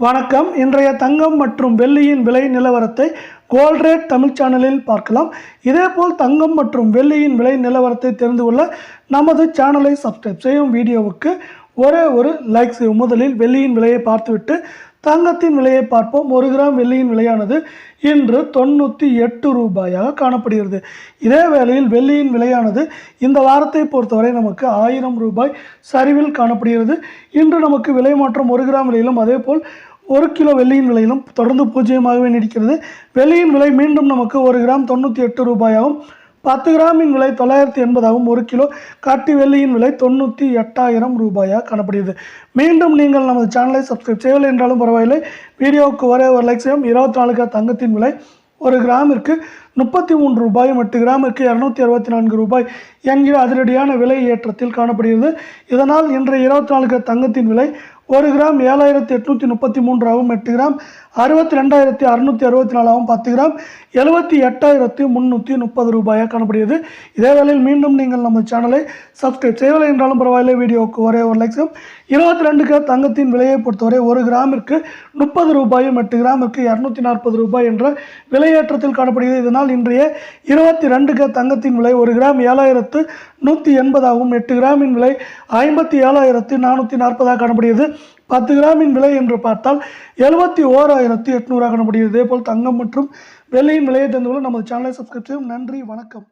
வணக்கம். இன்றைய தங்கம் மற்றும் வெள்ளியின் விலை நிலவரத்தை கோல்ட் ரேட் தமிழ் சேனலில் பார்க்கலாம். இதேபோல் தங்கம் மற்றும் வெள்ளியின் விலை நிலவரத்தை தெரிந்து கொள்ள நமது சேனலை சப்ஸ்கிரைப் செய்யும். வீடியோவுக்கு ஒரே ஒரு லைக் செய்யும். முதலில் வெள்ளியின் விலையை பார்த்துவிட்டு தங்கத்தின் விலையை பார்ப்போம். 1 கிராம் வெள்ளியின் விலையானது இன்று 98 ரூபாயாக காணப்படுகிறது. இதே வேளையில் வெள்ளியின் விலையானது இந்த வாரத்தை பொறுத்தவரை நமக்கு 1000 ரூபாய் சரிவில் காணப்படுகிறது. இன்று நமக்கு விலை மாற்றம் 1 கிராம் விலையிலும் அதேபோல் 1 கிலோ வெள்ளியின் விலையிலும் தொடர்ந்து பூஜ்ஜியமாகவே நீடிக்கிறது. வெள்ளியின் விலை மீண்டும் நமக்கு 1 கிராம் 98 ரூபாயாகவும் 10 கிராமின் விலை 980ஆகவும் 1 கிலோ காட்டி வெள்ளியின் விலை 98,000 ரூபாயாக காணப்படுகிறது. மீண்டும் நீங்கள் நமது சேனலை சப்ஸ்கிரைப் செய்யவில்லை என்றாலும் பரவாயில்லை, வீடியோவுக்கு ஒரே ஒரு லைக் செய்யும். 24 தங்கத்தின் விலை 1 கிராமிற்கு 33 ரூபாயும் 8 கிராமிற்கு 264 ரூபாய் என்கிற அதிரடியான விலை ஏற்றத்தில் காணப்படுகிறது. இதனால் இன்றைய 24 தங்கத்தின் விலை 1 கிராம் 7,833ஆகவும் 8 கிராம் 62,664ஆகவும் 10 கிராம் 78,330 ரூபாயாக காணப்படுகிறது. இதே வேளையில் மீண்டும் நீங்கள் நம்ம சேனலை சப்ஸ்கிரைப் செய்யவில்லை என்றாலும் பரவாயில்லை, வீடியோவுக்கு ஒரே ஒரு லைக் செய்யும். 22 தங்கத்தின் விலையை பொறுத்தவரை 1 கிராமிற்கு 30 ரூபாயும் 8 கிராமிற்கு 240 ரூபாய் என்ற விலையேற்றத்தில் காணப்படுகிறது. இதனால் இன்றைய 22 தங்கத்தின் விலை 1 கிராம் 7,180ஆகவும் 8 கிராமின் விலை 57,440ஆக காணப்படுகிறது. 10 கிராமின் விலை என்று பார்த்தால் 71,800 காணப்படுகிறது. இதேபோல் தங்கம் மற்றும் வெள்ளியின் விலையை தெரிந்து கொள்ள நமது சேனலை சப்ஸ்கிரைப் செய்யும். நன்றி, வணக்கம்.